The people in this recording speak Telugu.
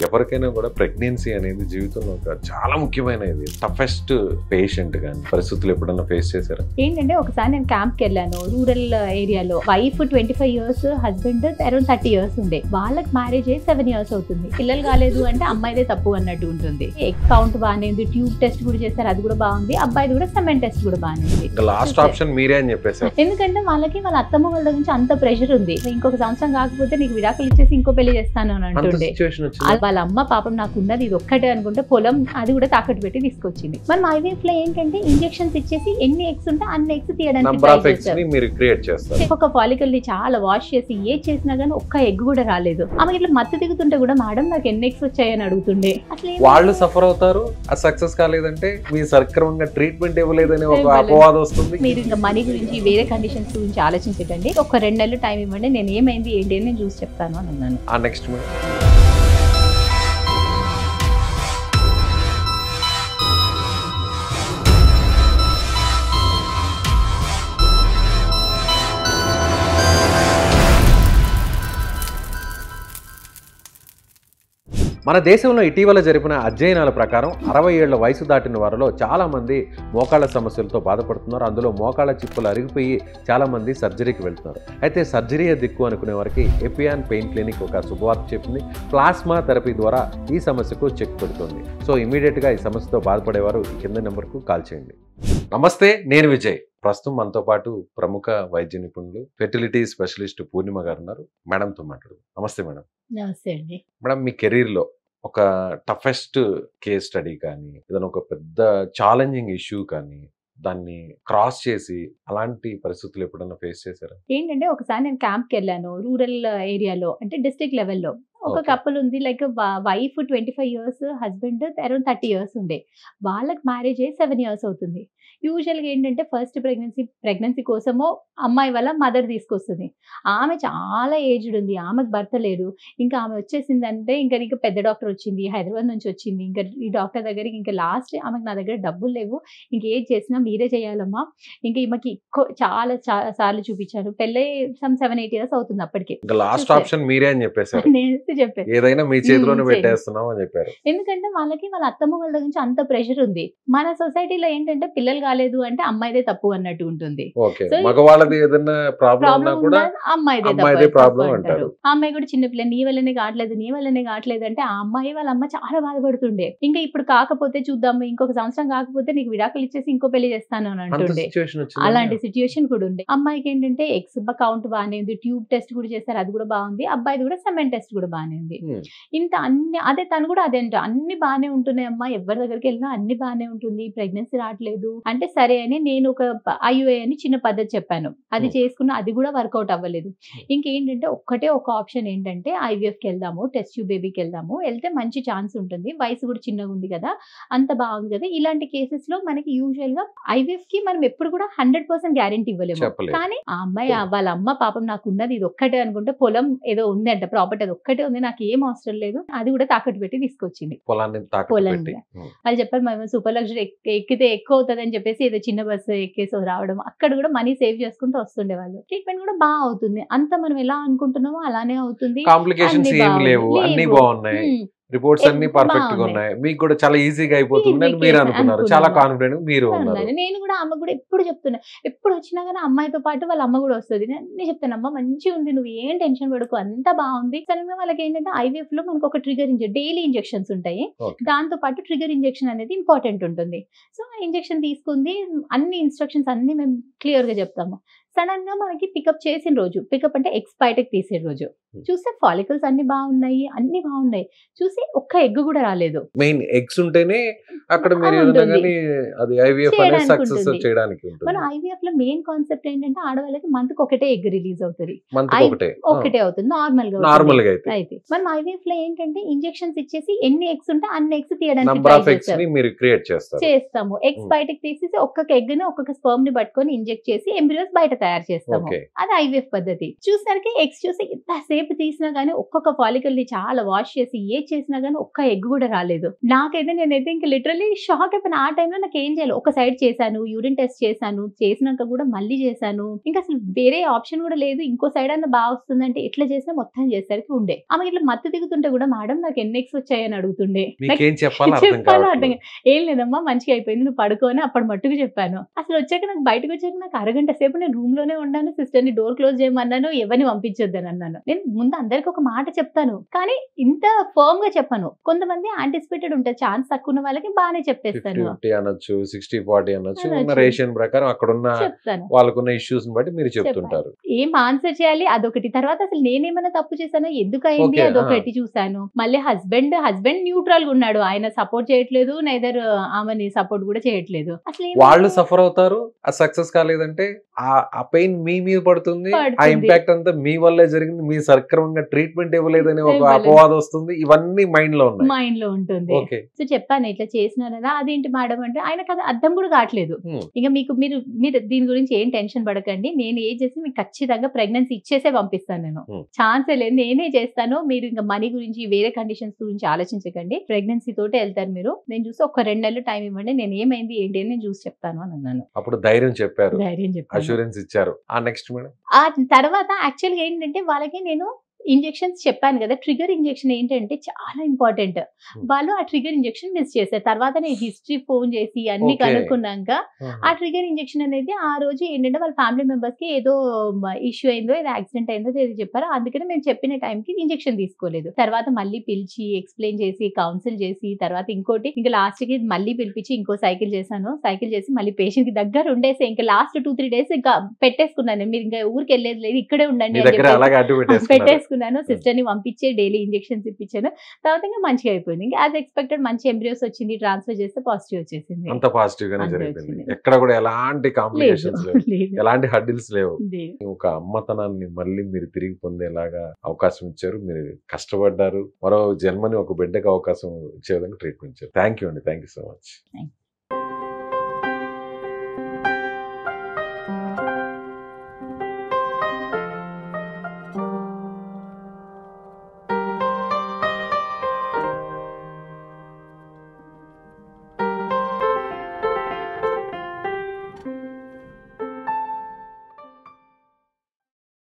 ఎవరికైనా కూడా ప్రెగ్నెన్సీ అనేది జీవితంలో ఒక చాలా ముఖ్యమైనది. టఫెస్ట్ పేషెంట్ కానీ పరిస్థితులు ఎప్పుడన్నా ఫేస్ చేశారా? ఏంటంటే ఒకసారి నేను క్యాంప్కి వెళ్ళాను రూరల్ ఏరియాలో. Wife 25 years, husband around 30 years ఉండే. వాళ్ళకి మ్యారేజ్ అయ్యి 7 years అవుతుంది. పిల్లలు కాలేదు అంటే అమ్మాయిదే తప్పు అన్నట్టు ఉంటుంది. ఎగ్ కౌంట్ బాగానే ఉంది, ట్యూబ్ టెస్ట్ కూడా చేశారు, అది కూడా బాగుంది. అబ్బాయిది కూడా సెమెన్ టెస్ట్ కూడా బాగానే ఉంది. లాస్ట్ ఆప్షన్ మీరే అని చెప్పేసారు. ఎందుకంటే వాళ్ళకి వాళ్ళ అత్తమ్మ వాళ్ళ నుంచి అంత ప్రెషర్ ఉంది. ఇంకొక సంవత్సరం కాకపోతే నీకు విడాకులు ఇచ్చేసి ఇంకో పెళ్లి చేస్తాను అని అంటుండే. వాళ్ళ అమ్మ పాపం నాకు ఉన్నది ఇది ఒక్కటే అనుకుంటే పొలం అది కూడా తాకట్టు పెట్టి తీసుకొచ్చింది. మరి మా వైఫ్ లో ఏంటంటే ఇంజెక్షన్స్ ఇచ్చేసి ఎన్ని ఎగ్స్ ఉంటే అన్ని ఎగ్స్ తీయడానికి ఒక ఫాలికల్ ని చాలా వాష్ చేసి ఏ చేసినా గానీ ఒక్క ఎగ్ కూడా రాలేదు. ఆమె ఇట్లా మత్తు దిగుతుంటే కూడా మేడం నాకు ఎన్ని ఎగ్స్ వచ్చాయని అడుగుతుండే. అసలు వాళ్ళు సఫర్ అవుతారు. ఆ సక్సెస్ కాలేదంటే మీ సక్రమంగా ట్రీట్మెంట్ ఇవ్వలేదని ఒక అపవాదం వస్తుంది. మీరు ఇంకా మనీ గురించి వేరే కండిషన్స్ గురించి ఆలోచించకండి, ఒక 2 నెలలు టైం ఇవ్వండి, నేను ఏమైంది ఏంటి అని నేను చూసి చెప్తాను అని అన్నాను. ఆ నెక్స్ట్ మన దేశంలో ఇటీవల జరిపిన అధ్యయనాల ప్రకారం 60 ఏళ్ల వయసు దాటిన వారిలో చాలామంది మోకాళ్ళ సమస్యలతో బాధపడుతున్నారు. అందులో మోకాళ్ళ చిప్పులు అరిగిపోయి చాలామంది సర్జరీకి వెళ్తున్నారు. అయితే సర్జరీయే దిక్కు అనుకునే వారికి ఎపియాన్ పెయిన్ క్లినిక్ ఒక శుభవార్త చెప్పింది. ప్లాస్మా థెరపీ ద్వారా ఈ సమస్యకు చెక్ పెడుతుంది. సో ఇమీడియట్గా ఈ సమస్యతో బాధపడేవారు ఈ కింద నెంబర్కు కాల్ చేయండి. నమస్తే, నేను విజయ్. ప్రస్తుతం మనతో పాటు ప్రముఖ వైద్య నిపుణులు ఫెర్టిలిటీ స్పెషలిస్ట్ పూర్ణిమ గారు ఉన్నారు. మేడంతో మాట్లాడు. నమస్తే మేడం. నమస్తే అండి. మేడం, మీ కెరీర్లో ఒక టఫెస్ట్ కేస్ స్టడీ కానీ ఏదైనా ఒక పెద్ద ఛాలెంజింగ్ ఇష్యూ కానీ దాన్ని క్రాస్ చేసి అలాంటి పరిస్థితులు ఎప్పుడన్నా ఫేస్ చేశారా? ఏంటంటే ఒకసారి నేను క్యాంప్కి వెళ్ళాను రూరల్ ఏరియాలో, అంటే డిస్ట్రిక్ట్ లెవెల్లో. ఒక కపుల్ ఉంది, like wife 25 years, husband around 30 years ఉండే. వాళ్ళకి మ్యారేజ్ అయ్యి 7 years అవుతుంది. యూజువల్గా ఏంటంటే ఫస్ట్ ప్రెగ్నెన్సీ కోసమో అమ్మాయి వల్ల మదర్ తీసుకొస్తుంది. ఆమె చాలా ఏజ్డ్ ఉంది, ఆమెకు భర్త లేరు. ఇంకా ఆమె వచ్చేసిందంటే ఇంకా పెద్ద డాక్టర్ వచ్చింది, హైదరాబాద్ నుంచి వచ్చింది. ఇంకా ఈ డాక్టర్ దగ్గరికి ఇంకా లాస్ట్ ఆమెకు నా దగ్గర డబ్బులు లేవు, ఇంకేది చేసినా మీరే చేయాలమ్మా. ఇంకా ఈమెకి చాలా సార్లు చూపించారు. పెళ్ళై 7-8 years అవుతుంది అప్పటికే. లాస్ట్ ఆప్షన్ మీరే అని చెప్పేసారు. చెప్పారు ఏదైనా మీ చేతిలోనే పెట్టేస్తున్నాం అని చెప్పారు. ఎందుకంటే వాళ్ళకి వాళ్ళ అత్తమ్మ వాళ్ళ నుంచి అంత ప్రెషర్ ఉంది. మన సొసైటీలో ఏంటంటే పిల్లలు కాలేదు అంటే అమ్మాయిదే తప్పు అన్నట్టు ఉంటుంది. మగవాళ్ళది ఏదైనా ప్రాబ్లం కూడా అమ్మాయిదే ప్రాబ్లం అంటారు. ఆ అమ్మాయి కూడా చిన్నపిల్ల, నీ వల్లనే కావట్లేదు అంటే ఆ అమ్మాయి వాళ్ళ అమ్మ చాలా బాధపడుతుండే. ఇంకా ఇప్పుడు కాకపోతే చూద్దాము, ఇంకొక సంవత్సరం కాకపోతే నీకు విడాకులు ఇచ్చేసి ఇంకో పెళ్లి చేస్తాను అని అంటుండే. అలాంటి సిచ్యువేషన్ కూడా ఉండే. అమ్మాయికి ఏంటంటే ఎగ్స్ కౌంట్ బాగానే ఉంది, ట్యూబ్ టెస్ట్ కూడా చేశారు, అది కూడా బాగుంది. అబ్బాయిది కూడా సెమెన్ టెస్ట్ కూడా బాగానే ఉంది. ఇంత అన్ని అదే తను కూడా అదేంట అన్ని బాగానే ఉంటున్నాయి అమ్మా, ఎవరి దగ్గరికి వెళ్ళినా అన్ని బాగానే ఉంటుంది, ప్రెగ్నెన్సీ రావట్లేదు అంటే సరే అని నేను ఒక IUI అని చిన్న పద్ధతి చెప్పాను. అది చేసుకున్న, అది కూడా వర్కౌట్ అవ్వలేదు. ఇంకేంటంటే ఒక ఆప్షన్ ఏంటంటే IVFకి వెళ్దాము, టెస్ట్ ట్యూబ్ బేబీకి వెళ్తే మంచి ఛాన్స్ ఉంటుంది, వయసు కూడా చిన్నగా ఉంది కదా, అంత బాగుంది కదా. ఇలాంటి కేసెస్ లో మనకి యూజువల్ గా IVF కి మనం ఎప్పుడు కూడా 100% గ్యారెంటీ ఇవ్వలేము. కానీ ఆ అమ్మాయి వాళ్ళ అమ్మ పాపం నాకు ఉన్నది ఇది ఒక్కటే అనుకుంటే పొలం ఏదో ఉంది అంట, ప్రాపర్టీ అది ఒక్కటే ఉంది, నాకు ఏం అవసరం లేదు, అది కూడా తాకట్టు పెట్టి తీసుకొచ్చింది. పొలాన్ని వాళ్ళు చెప్పారు మేము సూపర్ లగ్జరీ ఎక్కితే ఎక్కువ అవుతుంది అని చెప్పేసి ఏదో చిన్న బస్సు ఎక్కేసి రావడం, అక్కడ కూడా మనీ సేవ్ చేసుకుంటూ వస్తుండే వాళ్ళు. ట్రీట్మెంట్ కూడా బాగా అవుతుంది. అంత మనం ఎలా అనుకుంటున్నామో అలానే అవుతుంది. రిపోర్ట్స్ అన్ని పర్ఫెక్ట్ గా ఉన్నాయి, మీకు కూడా చాలా ఈజీగా అయిపోతుంది అని మీరు అనుకున్నారు. చాలా కాన్ఫిడెంట్ మీరు ఉన్నారు. నేను కూడా అమ్మ కూడా ఎప్పుడు చెప్తున్నా, ఎప్పుడు వచ్చినా కానీ అమ్మాయితో పాటు వాళ్ళ అమ్మ కూడా వస్తుంది. నేను చెప్తాను అమ్మ మంచిగా ఉంది, నువ్వు ఏం టెన్షన్ పడుకో, అంతా బాగుంది. సడన్ గా వాళ్ళకి ఏంటంటే IVF లో మనకు ఒక ట్రిగర్ డైలీ ఇంజెక్షన్స్ ఉంటాయి, దాంతో పాటు ట్రిగర్ ఇంజెక్షన్ అనేది ఇంపార్టెంట్ ఉంటుంది. సో ఆ ఇంజెక్షన్ తీసుకుంది, అన్ని ఇన్స్ట్రక్షన్స్ అన్ని మేము క్లియర్ గా చెప్తాము. సడన్ గా మనకి పికప్ చేసిన రోజు, పికప్ అంటే ఎగ్స్ బయటకు తీసే రోజు చూస్తే ఫాలికల్స్ అన్ని బాగున్నాయి, చూసి ఒక్క ఎగ్ కూడా రాలేదు. మెయిన్ ఎగ్స్ ఉంటేనే అక్కడ మీరు అది IVF అనేది సక్సెస్ చేయడానికి ఉంటుంది. మన IVF లో మెయిన్ కాన్సెప్ట్ ఏంటంటే ఆడవాళ్ళకి మంత్ కి ఒకటే ఎగ్ రిలీజ్ అవుతుంది, ఒకటే అవుతుంది నార్మల్ గా అయితే. మనం IVF లో ఏంటంటే ఇంజెక్షన్స్ ఇచ్చేసి ఎన్ని ఎగ్స్ ఉంటే అన్ని ఎగ్స్ తీయడానికి చేస్తాము. ఎగ్స్ బయటకు తీసేసి ఒక్కొక్క ఎగ్ ని ఒక్కొక్క స్పర్మ్ ని పట్టుకొని ఇంజెక్ట్ చేసి ఎంబ్రియోస్ బయట తయారు చేస్తాము. ఓకే. అది ఐవీఎఫ్ పద్ధతి. చూసరికి ఎగ్స్ చూసి ఎంతసేపు తీసినా గానీ ఒక్కొక్క ఫాలికల్ ని చాలా వాష్ చేసి ఏది చేసినా గానీ ఒక్క ఎగ్ కూడా రాలేదు. నేనైతే ఇంక లిటరల్లీ షాక్ అయిపోయిన. ఆ టైంలో నాకు ఏం చేయాలి, ఒక సైడ్ చేశాను, యూరిన్ టెస్ట్ చేశాను, చేసినాక కూడా మళ్ళీ చేశాను. ఇంకా అసలు వేరే ఆప్షన్ కూడా లేదు. ఇంకో సైడ్ అన్న బాగా వస్తుందంటే ఎట్లా చేసినా మొత్తం చేసరికి ఉండే. ఆమె ఇట్లా మత్తు దిగుతుంటే కూడా మేడం నాకు ఎన్ని ఎగ్స్ వచ్చాయని అడుగుతుండే. మీకేం చెప్పాలో అర్థం చెప్పాను అర్థం కావట్లేదు. ఏం లేదమ్మా మంచిగా అయిపోయింది, నువ్వు పడుకో అని అప్పుడు మట్టుకు చెప్పాను. అసలు వచ్చాక నాకు బయటకు వచ్చాక నాకు అరగంట సేపు నేను రూమ్ లోనే ఉన్నాను. సిస్టర్ ని డోర్ క్లోజ్ చేయమన్నాను, ఎవరిని పంపించొద్దని అన్నాను. నేను ముందు అందరికి ఒక మాట చెప్తాను, కానీ ఇంత ఫర్మ్ గా చెప్పను. కొంతమంది యాంటిసిపేటెడ్ ఉంటుంది, ఛాన్స్ తక్కువ ఉన్న వాళ్ళకి బాగానే చెప్పేస్తాను, 50-50 అనొచ్చు, 60-40 అనొచ్చు. ఉన్న అనొచ్చు. రేషన్ ప్రకారం అక్కడున్న చెప్తాను. వాళ్ళకున్న ఇష్యూస్ బట్టి మీరు చెప్తుంటారు. ఏం ఆన్సర్ చేయాలి అదొకటి. తర్వాత అసలు నేనేమైనా తప్పు చేశానో, ఎందుకు అయింది ఓకే. అదొకటి చూసాను. మళ్ళీ హస్బెండ్ న్యూట్రల్ గా ఉన్నాడు, ఆయన సపోర్ట్ చేయట్లేదు, నైదర్ ఆమెని సపోర్ట్ కూడా చేయట్లేదు. అసలు వాళ్ళు సఫర్ అవుతారు, ఆ సక్సెస్ కాలేదంటే ఆ పెయిన్ మీ మీద పడుతుంది, ఆ పడుతుంది. ఇంపాక్ట్ అంతా మీ వల్లే జరిగింది, మీ సక్రమంగా ట్రీట్మెంట్ ఇవ్వలేదని ఒక ఇవ్వలేదు. అపవాదం వస్తుంది. ఇవన్నీ మైండ్ లో ఉన్నాయి. మైండ్ లో ఉంటుంది. ఓకే. సో చెప్పాను ఇట్లా చేసినా కదా, అదేంటి మేడం అంటే ఆయనకు అది అర్థం కూడా కావట్లేదు. ఇంకా మీరు దీని గురించి ఏం టెన్షన్ పడకండి, నేను ఏం చేసి మీకు ఖచ్చితంగా ప్రెగ్నెన్సీ ఇచ్చేసే పంపిస్తాను. నేను ఛాన్సే లేదు, నేనే చేస్తాను. మీరు ఇంకా మనీ గురించి వేరే కండిషన్స్ గురించి ఆలోచించకండి, ప్రెగ్నెన్సీ తోటే వెళ్తారు మీరు. నేను చూసి ఒక 2 నెలలు టైం ఇవ్వండి, నేను ఏమైంది ఏంటి అని నేను చూసి చెప్తాను అని అన్నాను. అప్పుడు ధైర్యం చెప్పారు, ధైర్యం చెప్పాను. అష్యూరెన్స్ ఇచ్చారు. ఆ నెక్స్ట్ మేడం ఆ తర్వాత యాక్చువల్గా ఏంటంటే వాళ్ళకి నేను ఇంజెక్షన్స్ చెప్పాను కదా, ట్రిగర్ ఇంజెక్షన్ ఏంటంటే చాలా ఇంపార్టెంట్. వాళ్ళు ఆ ట్రిగర్ ఇంజెక్షన్ మిస్ చేశారు. తర్వాత నేను హిస్టరీ ఫోన్ చేసి అన్ని Okay. కనుక్కున్నాక ఆ ట్రిగర్ ఇంజెక్షన్ అనేది ఆ రోజు ఏంటంటే వాళ్ళ ఫ్యామిలీ మెంబర్స్ కి ఏదో ఇష్యూ అయిందో, ఏదో యాక్సిడెంట్ అయిందో ఏదో చెప్పారు. అందుకని మేము చెప్పిన టైంకి ఇంజెక్షన్ తీసుకోలేదు. తర్వాత మళ్ళీ పిలిచి ఎక్స్ప్లెయిన్ చేసి కౌన్సిల్ చేసి తర్వాత ఇంకోటి ఇంకా లాస్ట్ కి మళ్ళీ పిలిపించి ఇంకో సైకిల్ చేశాను. సైకిల్ చేసి మళ్ళీ పేషెంట్ కి దగ్గర ఉండేసి ఇంకా లాస్ట్ 2-3 డేస్ ఇంకా పెట్టేసుకున్నాను. మీరు ఇంకా ఊరికి వెళ్ళేది లేదు, ఇక్కడే ఉండండి మీ అని దగ్గర అలాగే అడ్డు పెట్టేసుకున్నారు. పెట్టేసుకున్నాను. సిస్టర్ ని పంపించే డైలీ ఇంజెక్షన్స్ ఇప్పించాను. తర్వాత ఇంకా మంచిగా అయిపోయింది. ఇంకా యాజ్ ఎక్స్పెక్టెడ్ మంచి ఎంబ్రియోస్ వచ్చింది, ట్రాన్స్ఫర్ చేస్తే పాజిటివ్ వచ్చేసింది. అంత పాజిటివ్ గానే అంతే జరిగింది. వచ్చింది. ఎక్కడ కూడా ఎలాంటి కాంప్లికేషన్స్ లేవు, లేదు. ఎలాంటి హడ్డిల్స్ లేవు. లేదు. ఒక అమ్మతనాన్ని మళ్ళీ మీరు తిరిగి పొందేలాగా అవకాశం ఇచ్చారు. మీరు కష్టపడ్డారు, మరో జన్మని ఒక బిడ్డకి అవకాశం ఇచ్చే విధంగా ట్రీట్మెంట్ ఇచ్చారు. థ్యాంక్ యూ అండి, థ్యాంక్ యూ సో మచ్.